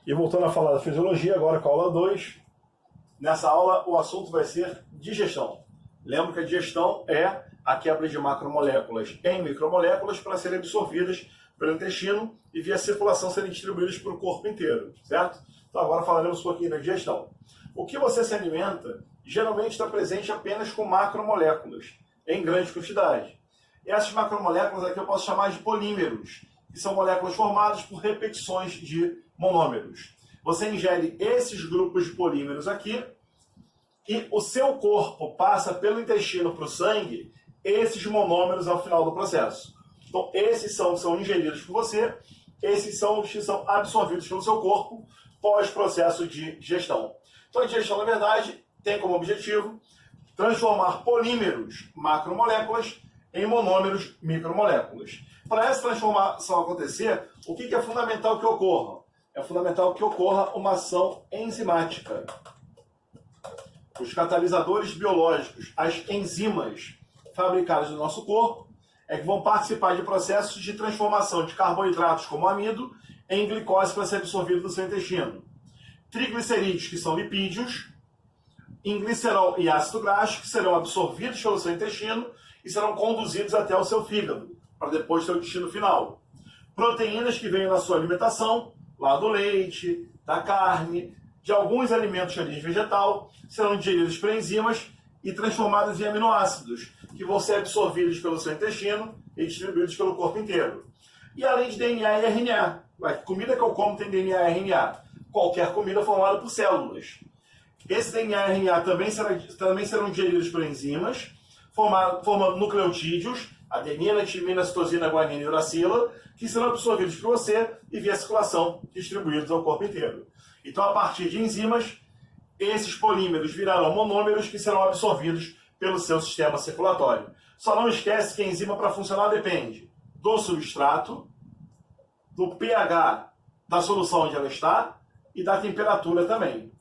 E voltando a falar da fisiologia, agora com a aula 2, nessa aula o assunto vai ser digestão. Lembra que a digestão é a quebra de macromoléculas em micromoléculas para serem absorvidas pelo intestino e via circulação serem distribuídas para o corpo inteiro, certo? Então agora falaremos um pouquinho da digestão. O que você se alimenta geralmente está presente apenas com macromoléculas, em grande quantidade. E essas macromoléculas aqui eu posso chamar de polímeros, que são moléculas formadas por repetições de monômeros. Você ingere esses grupos de polímeros aqui e o seu corpo passa pelo intestino para o sangue esses monômeros ao final do processo. Então, esses são ingeridos por você, esses são os que são absorvidos pelo seu corpo pós-processo de digestão. Então, a digestão, na verdade, tem como objetivo transformar polímeros, macromoléculas, em monômeros, micromoléculas. Para essa transformação acontecer, o que é fundamental que ocorra? É fundamental que ocorra uma ação enzimática. Os catalisadores biológicos, as enzimas fabricadas no nosso corpo, é que vão participar de processos de transformação de carboidratos como amido em glicose para ser absorvido no seu intestino. Triglicerídeos, que são lipídios, em glicerol e ácido graxo, que serão absorvidos pelo seu intestino e serão conduzidos até o seu fígado, para depois ter o destino final. Proteínas que vêm na sua alimentação, lá do leite, da carne, de alguns alimentos de origem vegetal, serão digeridos por enzimas e transformados em aminoácidos, que vão ser absorvidos pelo seu intestino e distribuídos pelo corpo inteiro. E além de DNA e RNA. A comida que eu como tem DNA e RNA. Qualquer comida formada por células. Esse DNA e RNA também serão digeridos por enzimas, formando nucleotídeos, adenina, timina, citosina, guanina e uracila, que serão absorvidos por você e via circulação distribuídos ao corpo inteiro. Então, a partir de enzimas, esses polímeros virarão monômeros que serão absorvidos pelo seu sistema circulatório. Só não esquece que a enzima, para funcionar, depende do substrato, do pH da solução onde ela está e da temperatura também.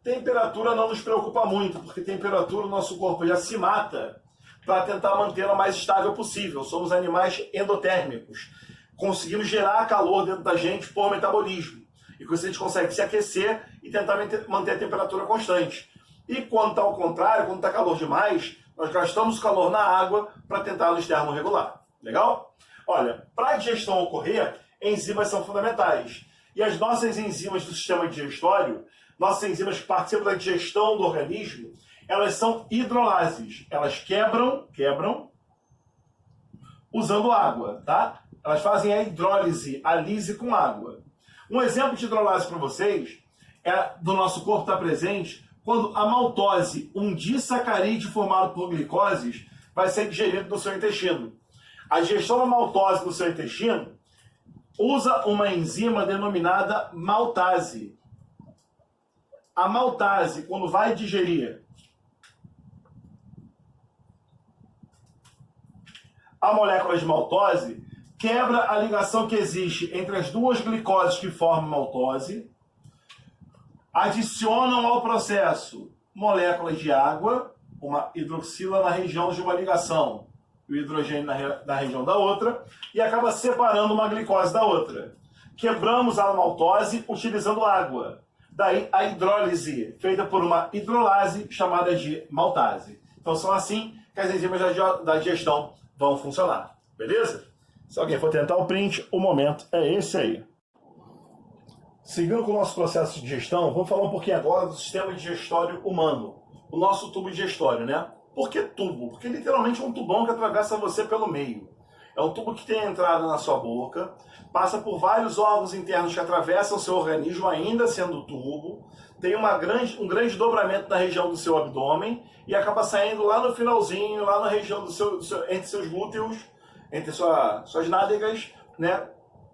Temperatura não nos preocupa muito, porque temperatura o nosso corpo já se mata para tentar mantê-la mais estável possível. Somos animais endotérmicos. Conseguimos gerar calor dentro da gente por metabolismo. E com isso a gente consegue se aquecer e tentar manter a temperatura constante. E quando está ao contrário, quando está calor demais, nós gastamos calor na água para tentar nos termorregular. Legal? Olha, para a digestão ocorrer, enzimas são fundamentais. E as nossas enzimas do sistema digestório, nossas enzimas que participam da digestão do organismo, elas são hidrolases. Elas quebram usando água, tá? Elas fazem a hidrólise, a lise com água. Um exemplo de hidrolase para vocês é do nosso corpo estar presente quando a maltose, um disacarídeo formado por glicoses, vai ser digerido no seu intestino. A digestão da maltose no seu intestino usa uma enzima denominada maltase. A maltase, quando vai digerir a molécula de maltose, quebra a ligação que existe entre as duas glicoses que formam maltose, adicionam ao processo moléculas de água, uma hidroxila na região de uma ligação e o hidrogênio na região da outra, e acaba separando uma glicose da outra. Quebramos a maltose utilizando água. Daí a hidrólise, feita por uma hidrolase chamada de maltase. Então são assim que as enzimas da digestão vão funcionar. Beleza? Se alguém for tentar o print, o momento é esse aí. Seguindo com o nosso processo de digestão, vamos falar um pouquinho agora do sistema digestório humano. O nosso tubo digestório, né? Por que tubo? Porque literalmente é um tubão que atravessa você pelo meio. É um tubo que tem entrada na sua boca, passa por vários órgãos internos que atravessam o seu organismo, ainda sendo tubo, tem um grande dobramento na região do seu abdômen e acaba saindo lá no finalzinho, lá na região entre seus glúteos, entre suas nádegas, né,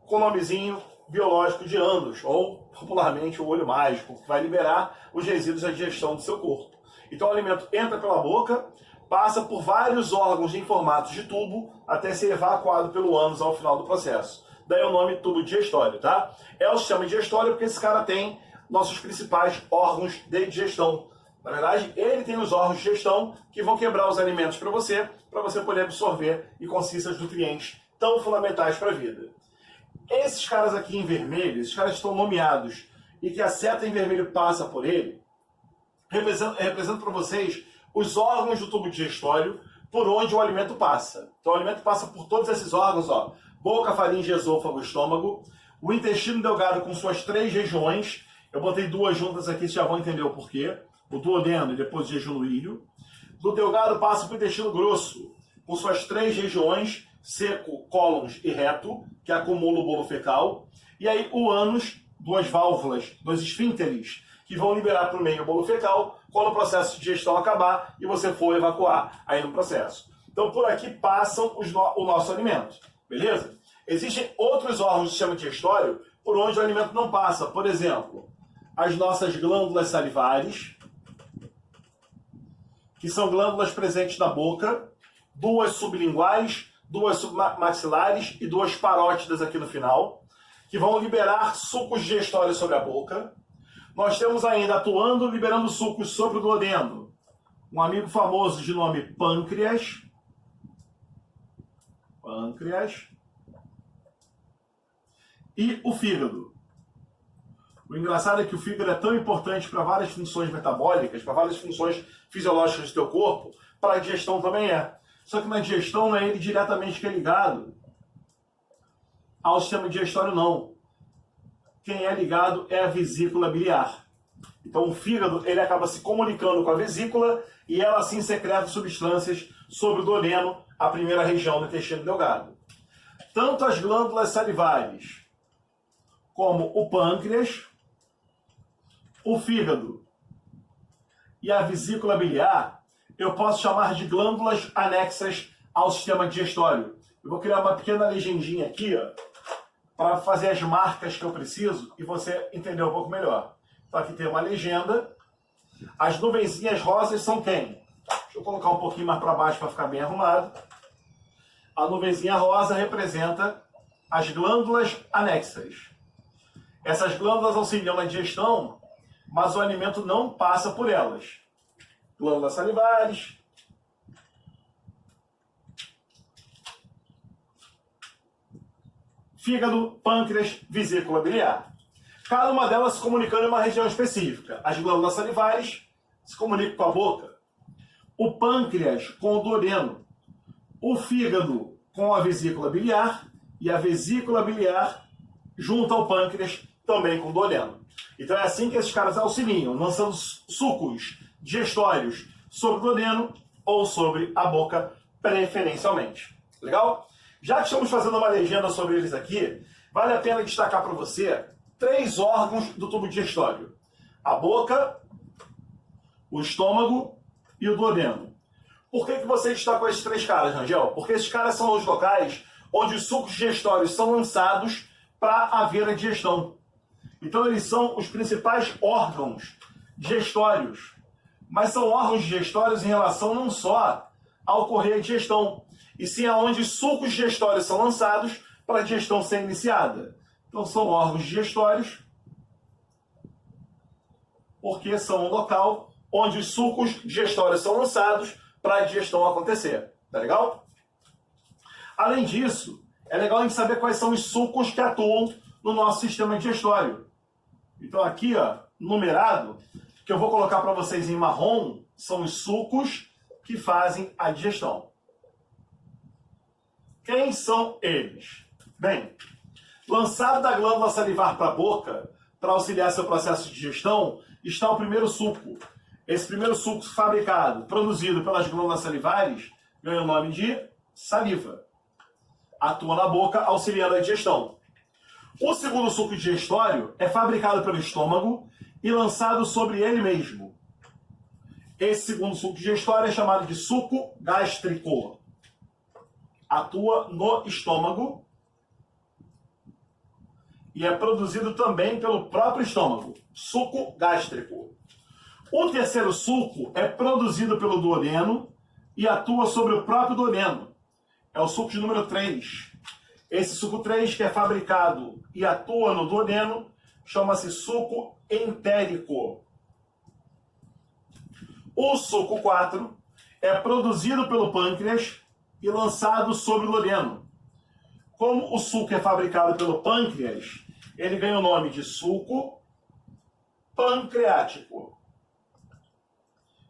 com o nomezinho biológico de ânus, ou popularmente o olho mágico, que vai liberar os resíduos da digestão do seu corpo. Então o alimento entra pela boca, passa por vários órgãos em formato de tubo até ser evacuado pelo ânus ao final do processo. Daí o nome tubo digestório, tá? É o sistema digestório porque esse cara tem nossos principais órgãos de digestão. Na verdade, ele tem os órgãos de digestão que vão quebrar os alimentos para você poder absorver e conseguir seus nutrientes tão fundamentais para a vida. Esses caras aqui em vermelho, esses caras estão nomeados e que a seta em vermelho passa por ele, representa para vocês os órgãos do tubo digestório por onde o alimento passa. Então o alimento passa por todos esses órgãos, ó, boca, faringe, esôfago, estômago, o intestino delgado com suas 3 regiões, eu botei 2 juntas aqui, vocês já vão entender o porquê, o duodeno e depois o jejum no ilho. Do delgado passa para o intestino grosso, com suas 3 regiões, seco, cólons e reto, que acumula o bolo fecal. E aí o ânus, 2 válvulas, 2 esfínteres, que vão liberar para o meio o bolo fecal quando o processo de digestão acabar e você for evacuar aí no processo. Então por aqui passam o nosso alimento, beleza? Existem outros órgãos do sistema digestório por onde o alimento não passa. Por exemplo, as nossas glândulas salivares, que são glândulas presentes na boca, 2 sublinguais, 2 submaxilares e 2 parótidas aqui no final, que vão liberar sucos digestórios sobre a boca. Nós temos ainda atuando, liberando sucos sobre o duodeno, um amigo famoso de nome pâncreas. E o fígado. O engraçado é que o fígado é tão importante para várias funções metabólicas, para várias funções fisiológicas do teu corpo, para a digestão também é. Só que na digestão não é ele diretamente que é ligado ao sistema digestório, não. Quem é ligado é a vesícula biliar. Então o fígado ele acaba se comunicando com a vesícula e ela assim secreta substâncias sobre o duodeno, a primeira região do intestino delgado. Tanto as glândulas salivares como o pâncreas, o fígado e a vesícula biliar, eu posso chamar de glândulas anexas ao sistema digestório. Eu vou criar uma pequena legendinha aqui, ó, para fazer as marcas que eu preciso e você entender um pouco melhor. Então aqui tem uma legenda. As nuvenzinhas rosas são quem? Deixa eu colocar um pouquinho mais para baixo para ficar bem arrumado. A nuvenzinha rosa representa as glândulas anexas. Essas glândulas auxiliam na digestão, mas o alimento não passa por elas. Glândulas salivares, fígado, pâncreas, vesícula biliar. Cada uma delas se comunicando em uma região específica. As glândulas salivares se comunicam com a boca, o pâncreas com o duodeno, o fígado com a vesícula biliar e a vesícula biliar junto ao pâncreas também com o duodeno. Então é assim que esses caras auxiliam, lançando sucos digestórios sobre o duodeno ou sobre a boca, preferencialmente. Legal? Já que estamos fazendo uma legenda sobre eles aqui, vale a pena destacar para você 3 órgãos do tubo digestório: a boca, o estômago e o duodeno. Por que você destacou esses 3 caras, Rangel? Porque esses caras são os locais onde os sucos digestórios são lançados para haver a digestão. Então eles são os principais órgãos digestórios. Mas são órgãos digestórios em relação não só a ocorrer a digestão, e sim aonde os sucos digestórios são lançados para a digestão ser iniciada. Então são órgãos digestórios porque são um local onde os sucos digestórios são lançados para a digestão acontecer. Tá legal? Além disso, é legal a gente saber quais são os sucos que atuam no nosso sistema digestório. Então aqui, ó, numerado, que eu vou colocar para vocês em marrom, são os sucos que fazem a digestão. Quem são eles? Bem, lançado da glândula salivar para a boca, para auxiliar seu processo de digestão, está o primeiro suco. Esse primeiro suco fabricado, produzido pelas glândulas salivares, ganha o nome de saliva. Atua na boca, auxiliando a digestão. O segundo suco digestório é fabricado pelo estômago e lançado sobre ele mesmo. Esse segundo suco digestório é chamado de suco gástrico. Atua no estômago e é produzido também pelo próprio estômago. Suco gástrico. O terceiro suco é produzido pelo duodeno e atua sobre o próprio duodeno. É o suco de número 3. Esse suco 3, que é fabricado e atua no duodeno, chama-se suco entérico. O suco 4 é produzido pelo pâncreas e lançado sobre o duodeno. Como o suco é fabricado pelo pâncreas, ele ganha o nome de suco pancreático.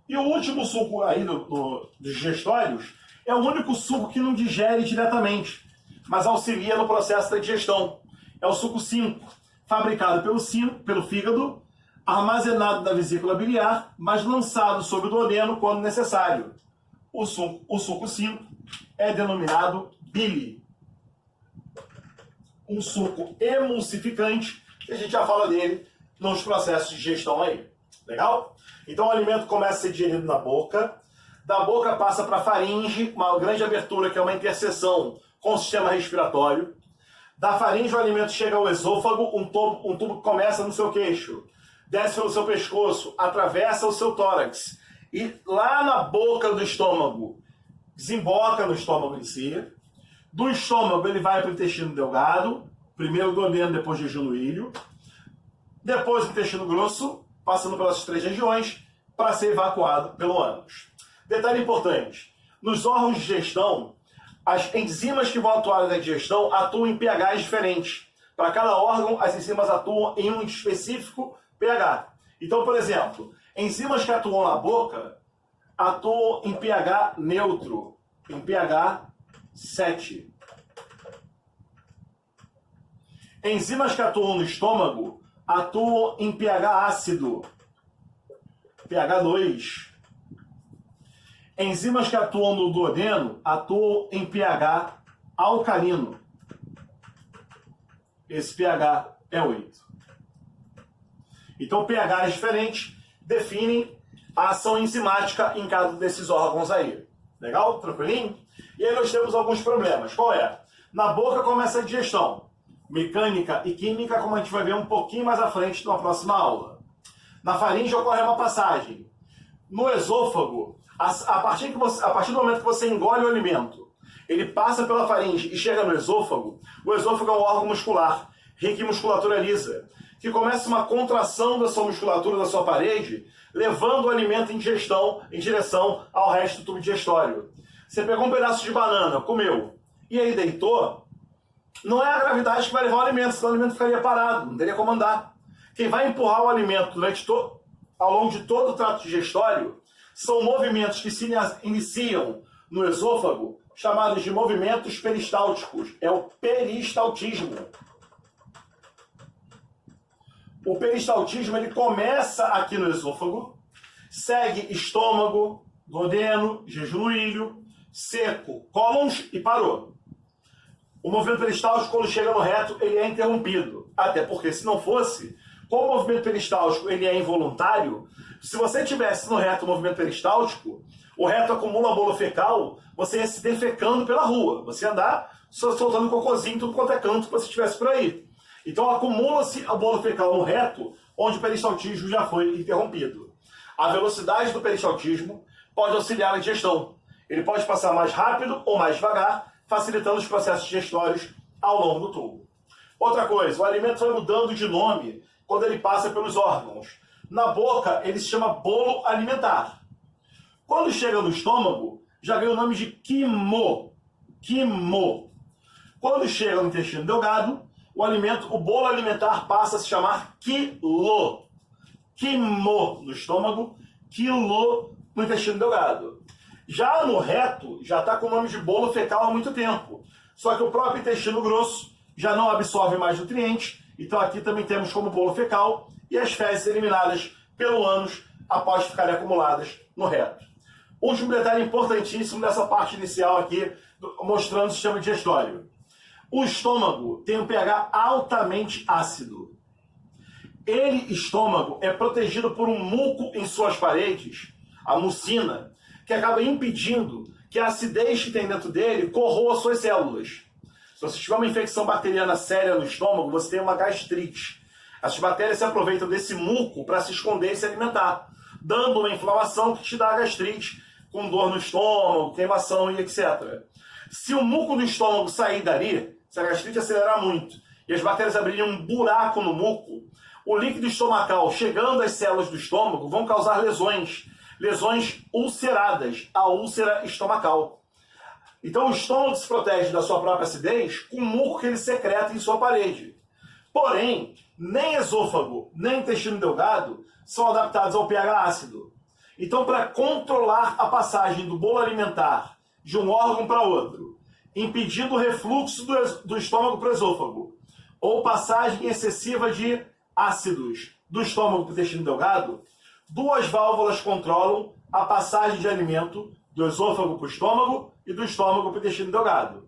E o último suco aí dos digestórios é o único suco que não digere diretamente, mas auxilia no processo da digestão. É o suco 5, fabricado pelo fígado, armazenado na vesícula biliar, mas lançado sobre o duodeno quando necessário. O suco 5 é denominado bile. Um suco emulsificante, que a gente já fala dele nos processos de digestão aí. Legal? Então o alimento começa a ser digerido na boca, da boca passa para a faringe, uma grande abertura que é uma interseção com o sistema respiratório. Da faringe o alimento chega ao esôfago, um tubo que começa no seu queixo, desce pelo seu pescoço, atravessa o seu tórax e lá na boca do estômago, desemboca no estômago em si. Do estômago ele vai para o intestino delgado, primeiro o duodeno, depois o jejum no ilho, depois o intestino grosso, passando pelas 3 regiões, para ser evacuado pelo ânus. Detalhe importante, nos órgãos de digestão, as enzimas que vão atuar na digestão atuam em pHs diferentes. Para cada órgão, as enzimas atuam em um específico pH. Então, por exemplo, enzimas que atuam na boca atuam em pH neutro, em pH 7. Enzimas que atuam no estômago atuam em pH ácido, pH 2. Enzimas que atuam no duodeno atuam em pH alcalino. Esse pH é 8. Então, pHs diferentes definem a ação enzimática em cada desses órgãos aí. Legal? Tranquilinho? E aí nós temos alguns problemas. Qual é? Na boca começa a digestão. Mecânica e química, como a gente vai ver um pouquinho mais à frente na próxima aula. Na faringe ocorre uma passagem. No esôfago, a partir do momento que você engole o alimento, ele passa pela faringe e chega no esôfago. O esôfago é um órgão muscular, rico em musculatura lisa, que começa uma contração da sua musculatura, da sua parede, levando o alimento em digestão, em direção ao resto do tubo digestório. Você pegou um pedaço de banana, comeu, e aí deitou, não é a gravidade que vai levar o alimento, senão o alimento ficaria parado, não teria como andar. Quem vai empurrar o alimento ao longo de todo o trato digestório são movimentos que se iniciam no esôfago, chamados de movimentos peristálticos. É o peristaltismo. O peristaltismo ele começa aqui no esôfago, segue estômago, duodeno, jejum no ilho, seco, cólons e parou. O movimento peristáltico, quando chega no reto, ele é interrompido. Até porque, se não fosse, como o movimento peristáltico ele é involuntário, se você tivesse no reto o movimento peristáltico, o reto acumula bolo fecal, você ia se defecando pela rua. Você ia andar soltando cocôzinho tudo quanto é canto que você estivesse por aí. Então acumula-se o bolo fecal no reto, onde o peristaltismo já foi interrompido. A velocidade do peristaltismo pode auxiliar na digestão. Ele pode passar mais rápido ou mais devagar, facilitando os processos digestórios ao longo do tubo. Outra coisa, o alimento vai mudando de nome quando ele passa pelos órgãos. Na boca, ele se chama bolo alimentar. Quando chega no estômago, já ganha o nome de quimo. Quimo. Quando chega no intestino delgado, o bolo alimentar passa a se chamar quilo. Quimo no estômago, quilo no intestino delgado. Já no reto, já está com o nome de bolo fecal há muito tempo. Só que o próprio intestino grosso já não absorve mais nutrientes, então aqui também temos como bolo fecal e as fezes eliminadas pelo ânus após ficarem acumuladas no reto. Último detalhe importantíssimo nessa parte inicial aqui, mostrando o sistema digestório. O estômago tem um pH altamente ácido. Estômago, é protegido por um muco em suas paredes, a mucina, que acaba impedindo que a acidez que tem dentro dele corroa suas células. Se você tiver uma infecção bacteriana séria no estômago, você tem uma gastrite. As bactérias se aproveitam desse muco para se esconder e se alimentar, dando uma inflamação que te dá a gastrite, com dor no estômago, queimação e etc. Se o muco do estômago sair dali, se a gastrite acelerar muito e as bactérias abrirem um buraco no muco, o líquido estomacal chegando às células do estômago vão causar lesões ulceradas, a úlcera estomacal. Então o estômago se protege da sua própria acidez com o muco que ele secreta em sua parede. Porém, nem esôfago, nem intestino delgado são adaptados ao pH ácido. Então, para controlar a passagem do bolo alimentar de um órgão para outro, impedindo o refluxo do estômago para o esôfago, ou passagem excessiva de ácidos do estômago para o intestino delgado, duas válvulas controlam a passagem de alimento do esôfago para o estômago e do estômago para o intestino delgado.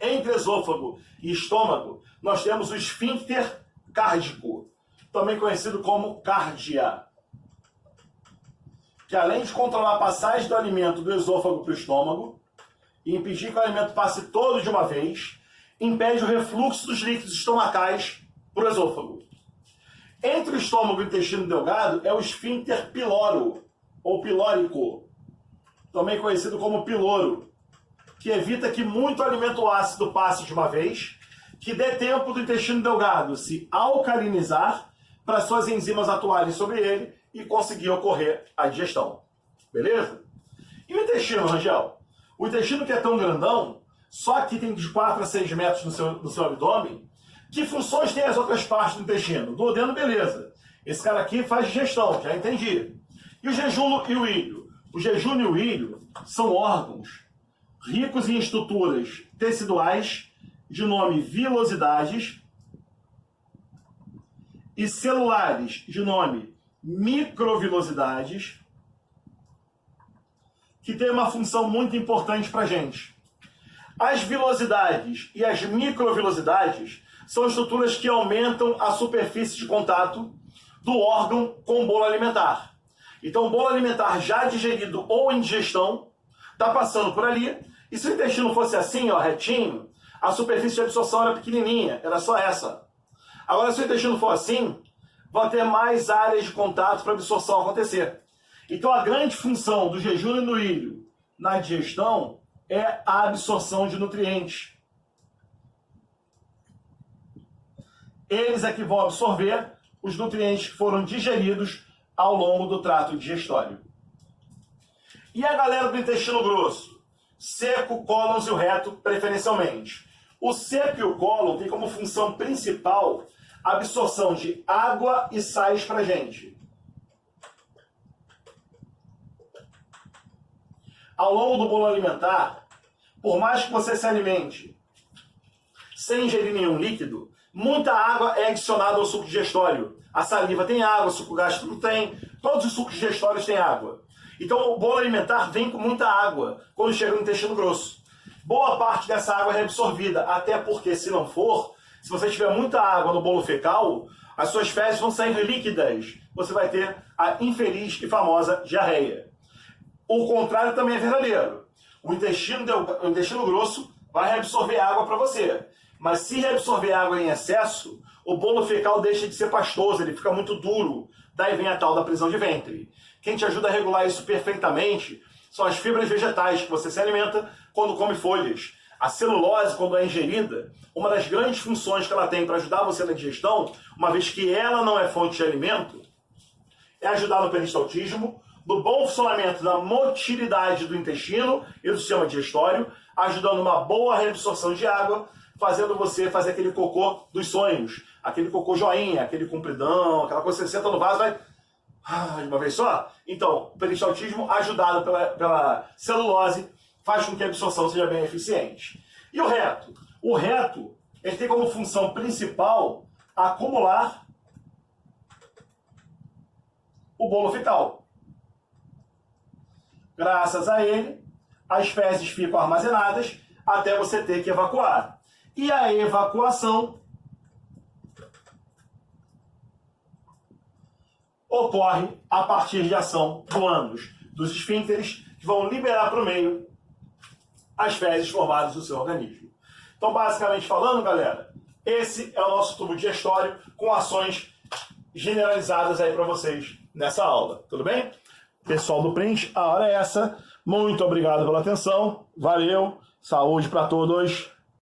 Entre esôfago e estômago, nós temos o esfíncter cárdico, também conhecido como cárdia, que além de controlar a passagem do alimento do esôfago para o estômago e impedir que o alimento passe todo de uma vez, impede o refluxo dos líquidos estomacais para o esôfago. Entre o estômago e o intestino delgado é o esfíncter piloro, ou pilórico, também conhecido como piloro, que evita que muito alimento ácido passe de uma vez, que dê tempo do intestino delgado se alcalinizar para suas enzimas atuarem sobre ele e conseguir ocorrer a digestão. Beleza? E o intestino, Rangel? O intestino que é tão grandão, só que tem de 4 a 6 metros no seu abdômen, que funções tem as outras partes do intestino? Duodeno, beleza. Esse cara aqui faz digestão, já entendi. E o jejum e o ilho? O jejum e o ilho são órgãos ricos em estruturas teciduais de nome vilosidades e celulares de nome microvilosidades, que tem uma função muito importante para a gente. As vilosidades e as microvilosidades são estruturas que aumentam a superfície de contato do órgão com o bolo alimentar. Então, o bolo alimentar já digerido ou em digestão está passando por ali, e se o intestino fosse assim, ó, retinho, a superfície de absorção era pequenininha, era só essa. Agora, se o intestino for assim, vão ter mais áreas de contato para a absorção acontecer. Então, a grande função do jejum e do ilho na digestão é a absorção de nutrientes. Eles é que vão absorver os nutrientes que foram digeridos ao longo do trato digestório. E a galera do intestino grosso? Seco, cólons e o reto, preferencialmente. O seco e o cólon têm como função principal a absorção de água e sais para a gente. Ao longo do bolo alimentar, por mais que você se alimente sem ingerir nenhum líquido, muita água é adicionada ao suco digestório. A saliva tem água, o suco gástrico tem, todos os sucos digestórios têm água. Então o bolo alimentar vem com muita água quando chega no intestino grosso. Boa parte dessa água é reabsorvida, até porque se não for, se você tiver muita água no bolo fecal, as suas fezes vão sair líquidas. Você vai ter a infeliz e famosa diarreia. O contrário também é verdadeiro. O intestino grosso vai reabsorver água para você. Mas se reabsorver água em excesso, o bolo fecal deixa de ser pastoso, ele fica muito duro. Daí vem a tal da prisão de ventre. Quem te ajuda a regular isso perfeitamente são as fibras vegetais que você se alimenta quando come folhas. A celulose, quando é ingerida, uma das grandes funções que ela tem para ajudar você na digestão, uma vez que ela não é fonte de alimento, é ajudar no peristaltismo, no bom funcionamento da motilidade do intestino e do sistema digestório, ajudando uma boa reabsorção de água, fazendo você fazer aquele cocô dos sonhos, aquele cocô joinha, aquele compridão, aquela coisa que você senta no vaso e vai de uma vez só. Então, o peristaltismo ajudado pela celulose faz com que a absorção seja bem eficiente. E o reto? O reto, ele tem como função principal acumular o bolo fecal. Graças a ele, as fezes ficam armazenadas até você ter que evacuar. E a evacuação ocorre a partir de ação do ânus, dos esfíncteres, que vão liberar para o meio as fezes formadas no seu organismo. Então, basicamente falando, galera, esse é o nosso tubo digestório com ações generalizadas aí para vocês nessa aula. Tudo bem? Pessoal do Print, a hora é essa. Muito obrigado pela atenção. Valeu. Saúde para todos.